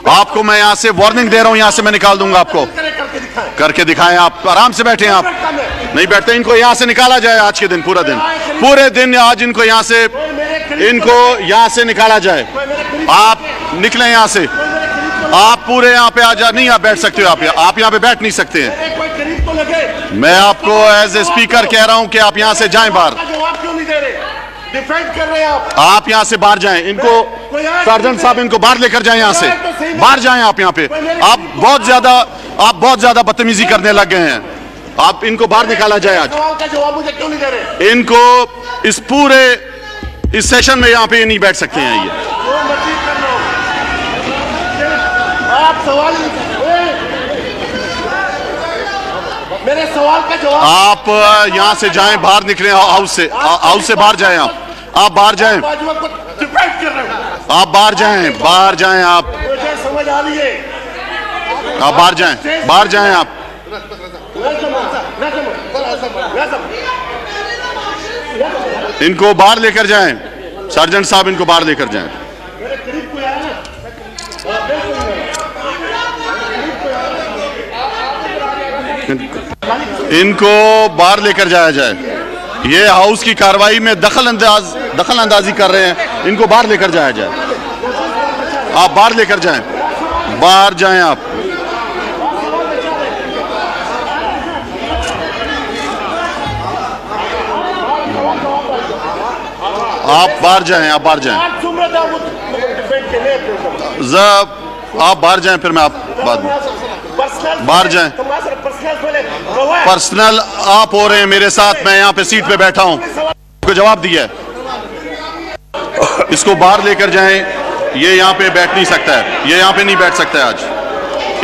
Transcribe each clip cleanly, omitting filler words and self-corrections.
आपको मैं यहाँ से वार्निंग दे रहा हूँ, यहाँ से मैं निकाल दूंगा आपको। करके दिखाएं, आप आराम से बैठे हैं। आप नहीं बैठते, इनको यहाँ से निकाला जाए आज के दिन, पूरे दिन आज इनको यहाँ से निकाला जाए। आप निकले यहाँ से, आप पूरे यहाँ पे आ जा, नहीं आप बैठ सकते हो, आप यहाँ पे बैठ नहीं सकते हैं। मैं आपको एज ए स्पीकर कह रहा हूँ कि आप यहाँ से जाएं बाहर। डिफेंड कर रहे हैं आप यहाँ से बाहर जाएं। इनको सर्जेंट साहब इनको बाहर लेकर जाएं, यहाँ से बाहर जाएं। आप यहाँ पे आप बहुत ज्यादा बदतमीजी करने लग गए हैं। आप इनको बाहर निकाला जाए आज। जवाब मुझे क्यों नहीं दे रहे? इनको इस सेशन में यहाँ पे नहीं बैठ सकते हैं ये। आप सवाल, मेरे सवाल का जवाब। आप यहाँ से जाएं, बाहर निकले हाउस से बाहर जाएं। आप बाहर जाएं, आप बाहर जाएं, आप समझ आ रही है। आप बाहर जाएं आप। इनको बाहर लेकर जाएं, सर्जेंट साहब इनको बाहर लेकर जाएं। इनको बाहर लेकर जाया जाए। ये हाउस की कार्रवाई में दखल अंदाजी कर रहे हैं, इनको बाहर लेकर जाया जाए। आप बाहर लेकर जाएं, बाहर जाएं आप। आप बाहर जाएं, आप बाहर जाएं, आप बाहर जाएं, फिर मैं आप बाद में बाहर जाएं। पर्सनल आप हो रहे हैं मेरे साथ, मैं यहाँ पे सीट पे बैठा हूँ, आपको जवाब दिया है। इसको बाहर लेकर जाएं। ये यहाँ पे बैठ नहीं सकता है, ये यहाँ पे नहीं बैठ सकता है आज।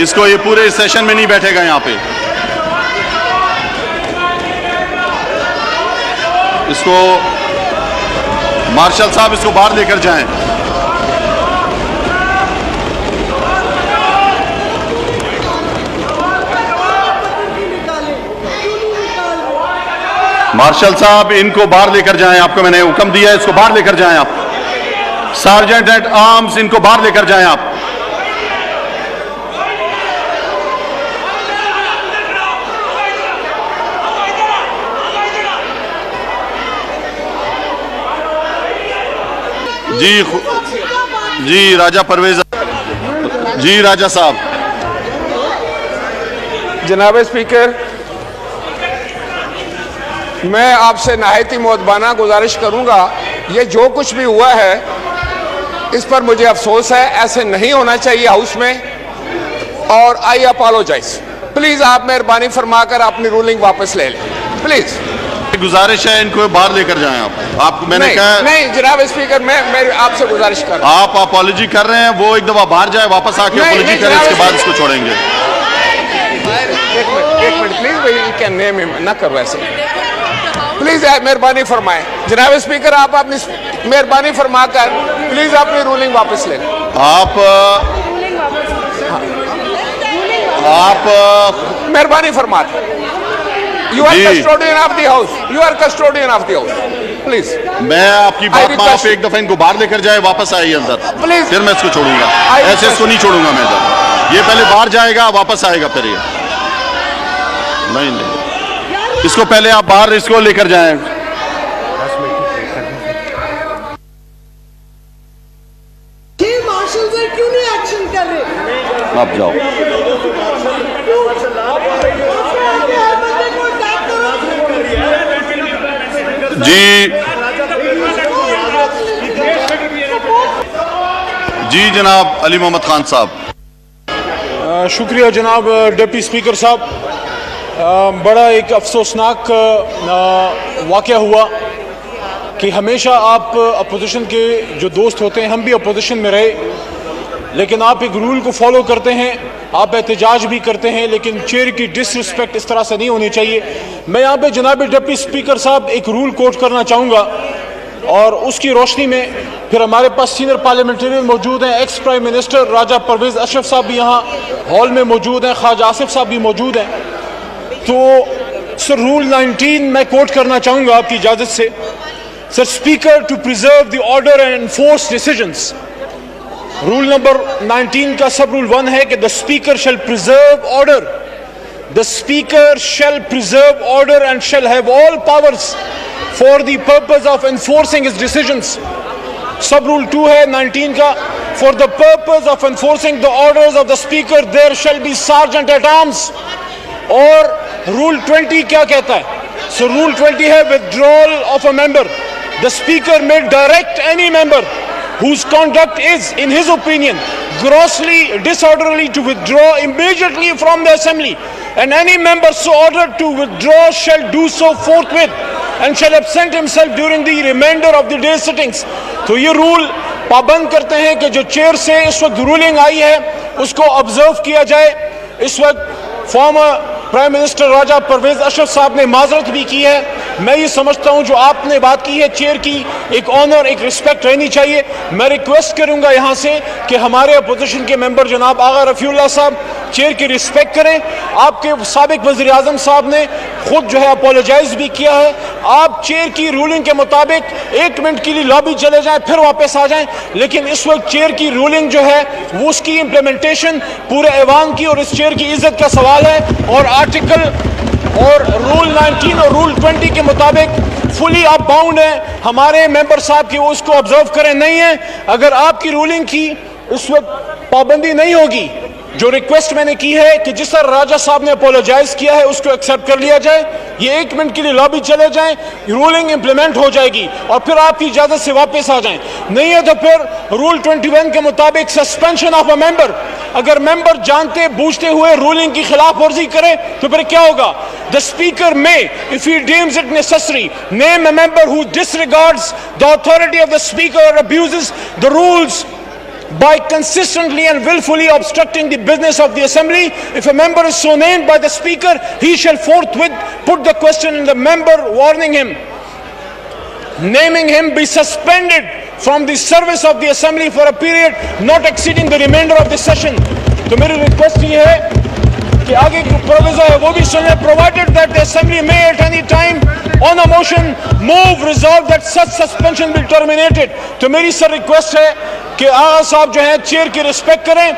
इसको ये पूरे सेशन में नहीं बैठेगा यहाँ पे। इसको मार्शल साहब इसको बाहर लेकर जाएं। मार्शल साहब इनको बाहर लेकर जाएं, आपको मैंने हुक्म दिया है, इसको बाहर लेकर जाएं आप। सार्जेंट एट आर्म्स इनको बाहर लेकर जाएं आप। जी राजा परवेज जी, राजा साहब। जनाब स्पीकर, मैं आपसे नहायत ही मुअद्दबाना गुजारिश करूंगा, ये जो कुछ भी हुआ है इस पर मुझे अफसोस है, ऐसे नहीं होना चाहिए हाउस में, और आई अपोलोजाइज। प्लीज आप मेहरबानी फरमाकर अपनी रूलिंग वापस ले लें, प्लीज। गुजारिश है, इनको बाहर लेकर जाएं आप मैंने कहा नहीं जनाब स्पीकर, मैं आपसे गुजारिश कर रहा हूं। आप अपॉलॉजी कर रहे हैं, वो एक दफा बाहर जाए, वापस आके अपॉलॉजी करें, इसके बाद इसको छोड़ेंगे। एक मिनट प्लीज, भाई कैन नेम हिम, ना करो ऐसे प्लीज, मेहरबानी फरमाएं। जनाब स्पीकर, आप अपनी मेहरबानी फरमाकर प्लीज अपनी रूलिंग वापस लें। आप मेहरबानी फरमाते। You are custodian of the house. You are custodian of the house. Please. मैं आपकी बात में आप एक दफा इनको बाहर लेकर जाए, वापस आइए अंदर, प्लीज, फिर मैं इसको छोड़ूंगा। ऐसे इसको नहीं छोड़ूंगा मैं इधर। ये पहले बाहर जाएगा, वापस आएगा, फिर ये नहीं। इसको पहले आप बाहर इसको लेकर जाएं। मार्शल सर क्यों नहीं एक्शन कर रहे? आप जाओ। जी जनाब अली मोहम्मद खान साहब। शुक्रिया जनाब डिप्टी स्पीकर साहब। बड़ा एक अफसोसनाक वाक़या हुआ कि हमेशा आप अपोजिशन के जो दोस्त होते हैं, हम भी अपोजिशन में रहे, लेकिन आप एक रूल को फॉलो करते हैं, आप एहतजाज भी करते हैं, लेकिन चेयर की डिसरिस्पेक्ट इस तरह से नहीं होनी चाहिए। मैं यहाँ पे जनाब डिप्टी स्पीकर साहब एक रूल कोट करना चाहूँगा, और उसकी रोशनी में फिर हमारे पास सीनियर पार्लियामेंटेरियन मौजूद हैं, एक्स प्राइम मिनिस्टर राजा परवेज अशरफ साहब भी यहाँ हॉल में मौजूद हैं, ख्वाजा आसिफ साहब भी मौजूद हैं। तो सर रूल 19 मैं कोट करना चाहूँगा आपकी इजाज़त से। Sir, speaker to preserve the order and enforce decisions rule number 19 का सब रूल 1 है कि the speaker shall preserve order, the speaker shall preserve order and shall have all powers for the purpose of enforcing his decisions. Sub rule 2 है 19 का, for the purpose of enforcing the orders of the speaker there shall be sergeant at arms. और rule 20 क्या कहता है? So rule 20 है withdrawal of a member, the speaker may direct any member whose conduct is, in his opinion, grossly disorderly to withdraw immediately from the assembly, and any member so ordered to withdraw shall do so forthwith and shall absent himself during the remainder of the day's sittings। तो ये rule पाबंद करते हैं कि जो chair से इस वक्त रूलिंग आई है उसको ऑब्जर्व किया जाए। इस वक्त फॉर्मर प्राइम मिनिस्टर राजा परवेज अशरफ साहब ने माजरत भी की है। मैं ये समझता हूं जो आपने बात की है चेयर की, एक ऑनर, एक रिस्पेक्ट रहनी चाहिए। मैं रिक्वेस्ट करूंगा यहां से कि हमारे अपोजिशन के मेंबर जनाब आगा रफीउल्लाह साहब चेयर की रिस्पेक्ट करें। आपके साबिक वज़ीर आज़म साहब ने खुद जो है अपोलोजाइज भी किया है। आप चेयर की रूलिंग के मुताबिक 1 मिनट के लिए लॉबी चले जाएं, फिर वापस आ जाएं, लेकिन इस वक्त चेयर की रूलिंग जो है वो उसकी इम्प्लीमेंटेशन पूरे ऐवान की और इस चेयर की इज्जत का सवाल है। और आर्टिकल और रूल 19 और रूल 20 के मुताबिक फुली आप बाउंड हैं हमारे मेंबर साहब की, वो उसको ऑब्जर्व करें। नहीं है, अगर आपकी रूलिंग की इस वक्त पाबंदी नहीं होगी, जो रिक्वेस्ट मैंने की है कि जिस तरह राजा साहब ने अपोलोजाइज किया है उसको एक्सेप्ट कर लिया जाए, ये 1 मिनट के लिए लॉबी चले जाएं, रूलिंग इंप्लीमेंट हो जाएगी और फिर आपकी इजाजत से वापस आ जाएं। नहीं है तो फिर रूल 21 के मुताबिक सस्पेंशन ऑफ अ मेंबर, अगर मेंबर जानते बूझते हुए रूलिंग की खिलाफ वर्जी करे तो फिर क्या होगा? The speaker may, if he deems it necessary, name a member who disregards the authority of the speaker और abuses the rules by consistently and willfully obstructing the business of the assembly. If a member is so named by the speaker, he shall forthwith put the question in the member, warning him, naming him, be suspended from the service of the assembly for a period not exceeding the remainder of the session। तो मेरी request ये है कि आगे जो proviso है वो भी सुन ले। Provided that the assembly may at any time on a motion move resolve that such suspension be terminated. तो मेरी सर रिक्वेस्ट है कि आगा साहब जो है चेयर की रिस्पेक्ट करें,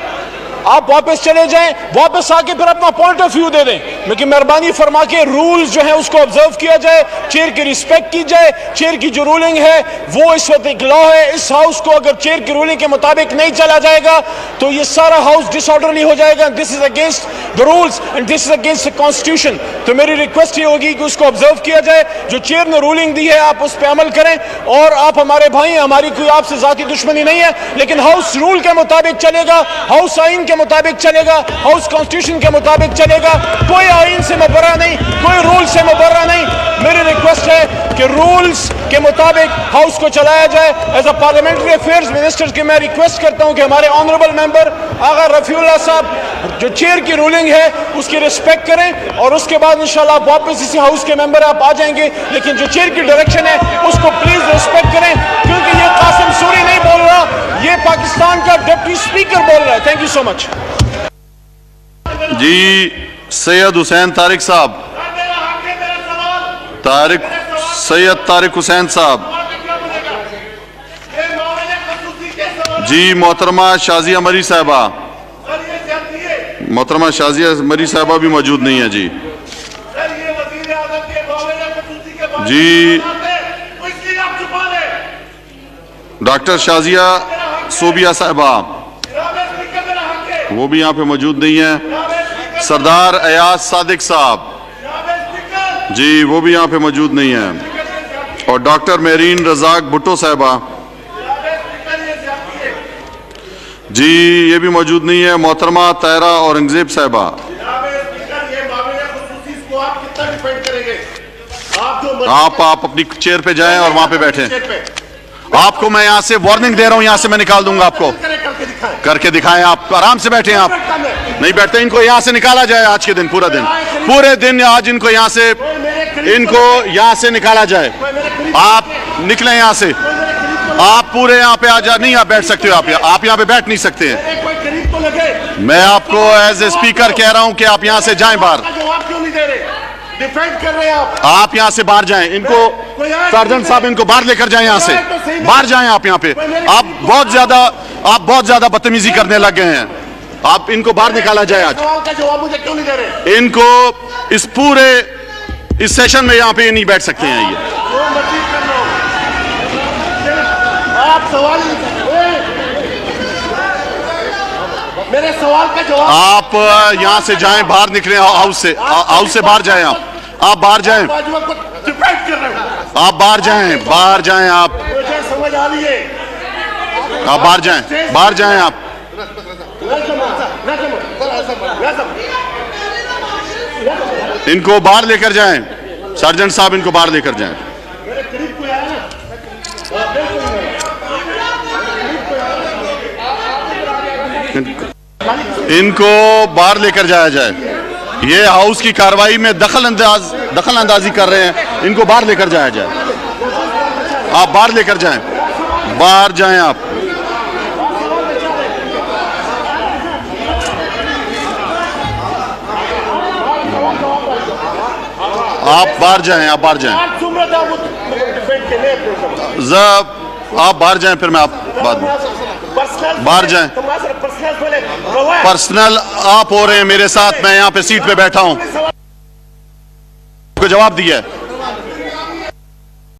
आप वापस चले जाएं, वापस आके फिर अपना पॉइंट ऑफ व्यू दे दें, लेकिन मेहरबानी फरमा के रूल्स जो है उसको ऑब्जर्व किया जाए, चेयर की रिस्पेक्ट की जाए। चेयर की जो रूलिंग है वो इस वक्त एक लॉ है। इस हाउस को अगर चेयर की रूलिंग के मुताबिक नहीं चला जाएगा तो ये सारा हाउस डिसऑर्डरली हो जाएगा। This is against the rules and this is against the constitution. तो मेरी रिक्वेस्ट ये होगी कि उसको ऑब्जर्व किया जाए, जो चेयर ने रूलिंग दी है आप उस पर अमल करें। और आप हमारे भाई, हमारी कोई आपसे जाती दुश्मनी नहीं है, लेकिन हाउस रूल के मुताबिक चलेगा, हाउस आइन के मुताबिक चलेगा, हाउस कॉन्स्टिट्यूशन के मुताबिक चलेगा। कोई आइन से मुबर्रा नहीं, कोई रूल से मुबर्रा नहीं। मेरी रिक्वेस्ट है कि रूल्स के मुताबिक हाउस को चलाया जाए। As a parliamentary affairs minister की मैं रिक्वेस्ट करता हूं कि हमारे ऑनरेबल मेंबर आगा रफीउल्लाह साहब जो चेयर की रूलिंग है उसकी रिस्पेक्ट करें और उसके बाद इंशाल्लाह आप वापस इसी हाउस के मेंबर आप आ जाएंगे, लेकिन जो चेयर की डायरेक्शन है उसको प्लीज रिस्पेक्ट करें, क्योंकि ये कासिम सूरी नहीं बोल रहा, ये पाकिस्तान का डिप्टी स्पीकर बोल रहा है। Thank you so much. जी सैयद हुसैन तारिक साहब, सैयद तारिक हुसैन साहब। जी मोहतरमा शाजिया मरी साहबा, मोहतरमा शाजिया मरी साहबा भी मौजूद नहीं है। जी डॉक्टर शाजिया सोबिया साहबा वो भी यहाँ पे मौजूद नहीं है। सरदार अयाज सादिक साहब जी वो भी यहाँ पे मौजूद नहीं है। और डॉक्टर मेरीन रजाक भुट्टो साहबा जी ये भी मौजूद नहीं है। मोहतरमा तायरा औरंगजेब साहबा। आप अपनी चेयर पे जाएं और वहां पे बैठें। आपको मैं यहाँ से वार्निंग दे रहा हूँ, यहाँ से मैं निकाल दूंगा आपको। करके दिखाएं, आप आराम से बैठे। आप नहीं बैठते, इनको यहाँ से निकाला जाए आज के दिन, पूरे दिन आज इनको यहाँ से निकाला जाए। आप निकले यहाँ से, आप पूरे यहाँ पे आ जा। नहीं आप बैठ सकते हो, आप यहाँ पे बैठ नहीं सकते हैं। मैं आपको एज ए स्पीकर कह रहा हूँ कि आप यहाँ से जाएं बाहर। डिफेंड कर रहे हैं आप यहाँ से बाहर जाएं। इनको सर्जन साहब इनको बाहर लेकर जाएं, यहाँ से बाहर जाएं। आप यहाँ पे आप बहुत ज्यादा आप बहुत ज्यादा बदतमीजी करने लग गए हैं। आप इनको बाहर निकाला जाए आज। सवाल का जवाब मुझे क्यों नहीं दे रहे? इनको इस पूरे इस सेशन में यहाँ पे नहीं बैठ सकते हैं ये। जो मर्जी कर लो, आप सवाल मेरे सवाल का जवाब। आप यहाँ से जाएं, बाहर निकले हाउस से बाहर जाएं। आप बाहर जाएं, बाजुओं को डिफेंड कर रहे हो। आप बाहर जाएं आप। मुझे समझ आ रही है। आप बाहर जाएं आप। इनको बाहर लेकर जाएं, सर्जन साहब इनको बाहर लेकर जाएं। इनको बाहर लेकर जाया जाए। ये हाउस की कार्रवाई में दखल अंदाजी कर रहे हैं, इनको बाहर लेकर जाया जाए। आप बाहर लेकर जाएं, बाहर जाएं आप। आप बाहर जाएं, आप बाहर जाएं। आप बाहर जाएं, फिर मैं आप बाद में बाहर जाएं। पर्सनल आप हो रहे हैं मेरे साथ, मैं यहाँ पे सीट पे बैठा हूँ, जवाब दिया है।